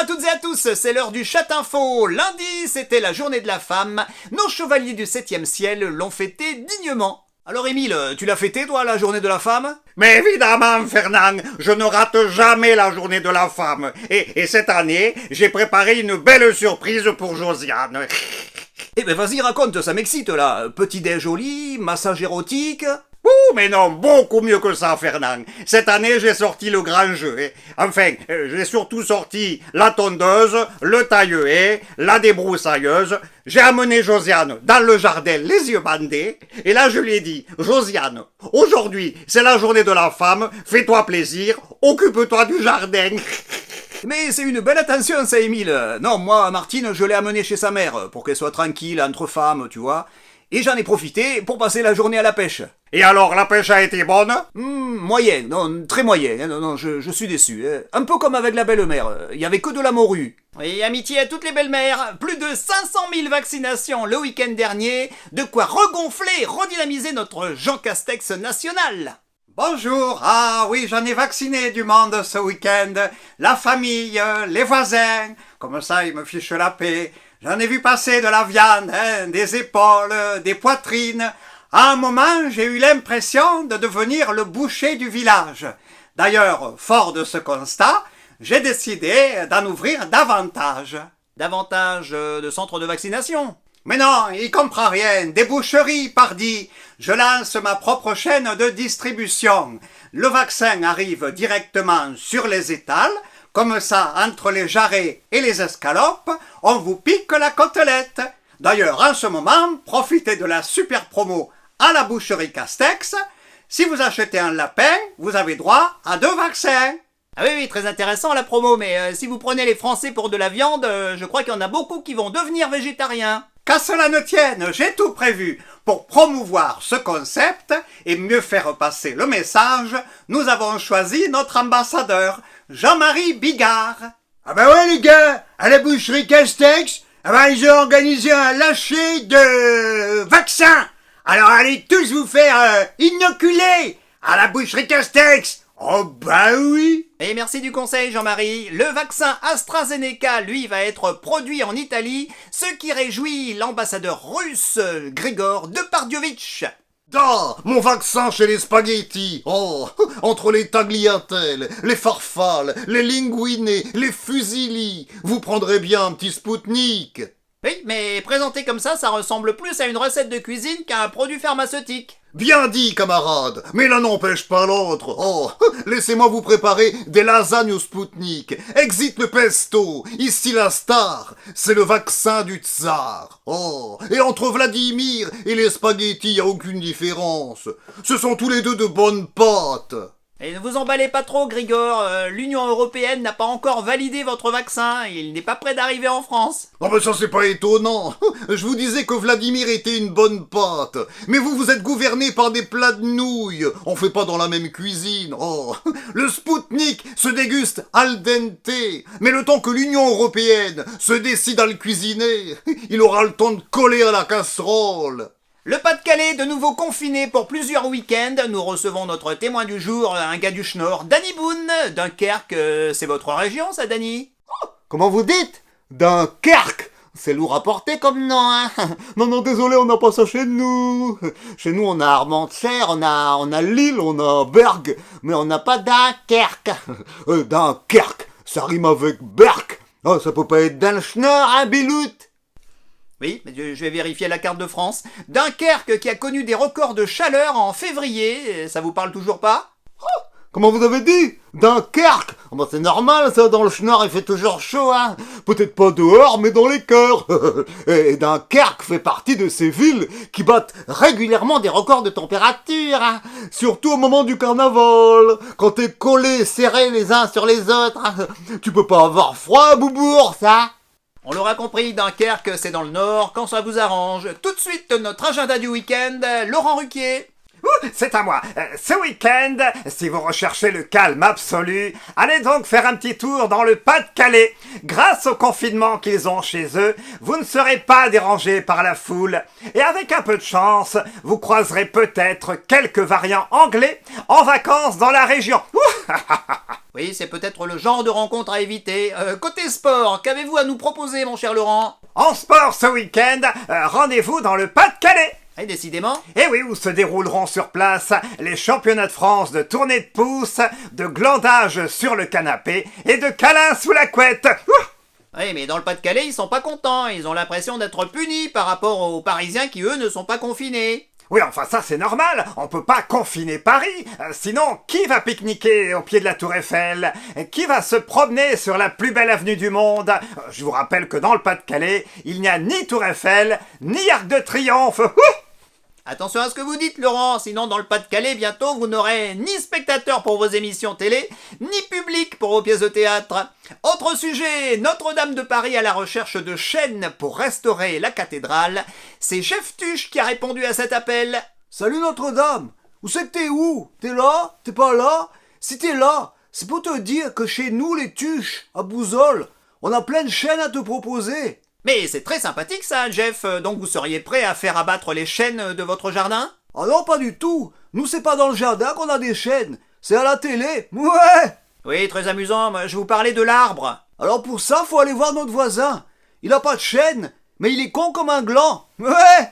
à toutes et à tous, c'est l'heure du Chat Info. Lundi, c'était la journée de la femme. Nos chevaliers du 7e ciel l'ont fêté dignement. Alors Émile, tu l'as fêté toi, la journée de la femme? Mais évidemment, Fernand, je ne rate jamais la journée de la femme. Et cette année, j'ai préparé une belle surprise pour Josiane. Eh ben vas-y, raconte, ça m'excite là. Petit-déj au lit, massage érotique... Ouh, mais non, beaucoup mieux que ça, Fernand. Cette année, j'ai sorti le grand jeu. Enfin, j'ai surtout sorti la tondeuse, le taille-haie, la débroussailleuse. J'ai amené Josiane dans le jardin, les yeux bandés. Et là, je lui ai dit, Josiane, aujourd'hui, c'est la journée de la femme. Fais-toi plaisir, occupe-toi du jardin. Mais c'est une belle attention ça, Émile. Non, moi, Martine, je l'ai amenée chez sa mère, pour qu'elle soit tranquille, entre femmes, tu vois. Et j'en ai profité pour passer la journée à la pêche. Et alors, la pêche a été bonne? Moyen, non, très moyen, non, je suis déçu. Un peu comme avec la belle-mère, il y avait que de la morue. Et amitié à toutes les belles-mères, plus de 500 000 vaccinations le week-end dernier, de quoi regonfler et redynamiser notre Jean Castex national. Bonjour, ah oui, j'en ai vacciné du monde ce week-end. La famille, les voisins, comme ça ils me fichent la paix. J'en ai vu passer de la viande, des épaules, des poitrines. À un moment, j'ai eu l'impression de devenir le boucher du village. D'ailleurs, fort de ce constat, j'ai décidé d'en ouvrir davantage. Davantage de centres de vaccination? Mais non, il comprend rien. Des boucheries, pardi. Je lance ma propre chaîne de distribution. Le vaccin arrive directement sur les étals. Comme ça, entre les jarrets et les escalopes, on vous pique la côtelette. D'ailleurs, en ce moment, profitez de la super promo à la boucherie Castex. Si vous achetez un lapin, vous avez droit à 2 vaccins. Ah oui, très intéressant la promo, mais si vous prenez les Français pour de la viande, je crois qu'il y en a beaucoup qui vont devenir végétariens. Qu'à cela ne tienne, j'ai tout prévu. Pour promouvoir ce concept et mieux faire passer le message, nous avons choisi notre ambassadeur, Jean-Marie Bigard. Ah bah ouais les gars, à la boucherie Castex, ils ont organisé un lâcher de vaccins. Alors allez tous vous faire inoculer à la boucherie Castex. Oh bah oui. Et merci du conseil Jean-Marie. Le vaccin AstraZeneca, lui, va être produit en Italie, ce qui réjouit l'ambassadeur russe Grigor Depardievitch. Ah, mon vaccin chez les spaghettis. Oh, entre les tagliatelles, les farfales, les linguinés, les fusilli, vous prendrez bien un petit Spoutnik. Oui, mais présenté comme ça ressemble plus à une recette de cuisine qu'à un produit pharmaceutique. Bien dit, camarade, mais l'un n'empêche pas l'autre. Oh, laissez-moi vous préparer des lasagnes au Spoutnik. Exit le pesto, ici la star, c'est le vaccin du tsar. Oh, et entre Vladimir et les spaghettis, y a aucune différence. Ce sont tous les deux de bonnes pâtes. Et ne vous emballez pas trop, Grigor, l'Union Européenne n'a pas encore validé votre vaccin, il n'est pas prêt d'arriver en France. Oh ben ça c'est pas étonnant. Je vous disais que Vladimir était une bonne pâte. Mais vous êtes gouverné par des plats de nouilles. On fait pas dans la même cuisine. Oh, le Spoutnik se déguste al dente. Mais le temps que l'Union Européenne se décide à le cuisiner, il aura le temps de coller à la casserole. Le Pas-de-Calais, de nouveau confiné pour plusieurs week-ends. Nous recevons notre témoin du jour, un gars du Schnorr, Danny Boone. Dunkerque, c'est votre région, ça, Danny? Comment vous dites? Dunkerque? C'est lourd à porter comme nom, hein? Non, désolé, on n'a pas ça chez nous. Chez nous, on a Armentières, on a Lille, on a Bergue, mais on n'a pas Dunkerque. Dunkerque, ça rime avec Berck. Oh, ça peut pas être dans le Schnorr, hein, Bilout? Oui, mais je vais vérifier la carte de France. Dunkerque qui a connu des records de chaleur en février, ça vous parle toujours pas? Comment vous avez dit? Dunkerque? Oh bah c'est normal ça, dans le Schnorr il fait toujours chaud, hein. Peut-être pas dehors, mais dans les cœurs. Et Dunkerque fait partie de ces villes qui battent régulièrement des records de température, hein. Surtout au moment du carnaval, quand t'es collés, serrés les uns sur les autres, hein. Tu peux pas avoir froid, Boubourg, ça? On l'aura compris, Dunkerque, c'est dans le Nord, quand ça vous arrange. Tout de suite, notre agenda du week-end, Laurent Ruquier. C'est à moi. Ce week-end, si vous recherchez le calme absolu, allez donc faire un petit tour dans le Pas-de-Calais. Grâce au confinement qu'ils ont chez eux, vous ne serez pas dérangés par la foule. Et avec un peu de chance, vous croiserez peut-être quelques variants anglais en vacances dans la région. Oui, c'est peut-être le genre de rencontre à éviter. Côté sport, qu'avez-vous à nous proposer, mon cher Laurent? En sport ce week-end, rendez-vous dans le Pas-de-Calais. Eh, décidément. Et oui, où se dérouleront sur place les championnats de France de tournée de pouce, de glandage sur le canapé et de câlins sous la couette. Ouh. Oui, mais dans le Pas-de-Calais, ils sont pas contents. Ils ont l'impression d'être punis par rapport aux Parisiens qui, eux, ne sont pas confinés. Oui, enfin ça c'est normal, on peut pas confiner Paris, sinon qui va pique-niquer au pied de la Tour Eiffel? Qui va se promener sur la plus belle avenue du monde? Je vous rappelle que dans le Pas-de-Calais, il n'y a ni Tour Eiffel, ni Arc de Triomphe. Ouh. Attention à ce que vous dites, Laurent, sinon dans le Pas-de-Calais, bientôt, vous n'aurez ni spectateurs pour vos émissions télé, ni public pour vos pièces de théâtre. Autre sujet, Notre-Dame de Paris à la recherche de chaînes pour restaurer la cathédrale. C'est Chef Tuche qui a répondu à cet appel. Salut Notre-Dame. Où c'est que t'es où? T'es là? T'es pas là? Si t'es là, c'est pour te dire que chez nous, les Tuches, à Bouzolles, on a plein de chaînes à te proposer. Mais c'est très sympathique ça, Jeff. Donc vous seriez prêt à faire abattre les chênes de votre jardin? Ah non, pas du tout. Nous, c'est pas dans le jardin qu'on a des chaînes. C'est à la télé. Ouais. Oui, très amusant. Moi, je vous parlais de l'arbre. Alors pour ça, faut aller voir notre voisin. Il a pas de chaîne, mais il est con comme un gland. Ouais.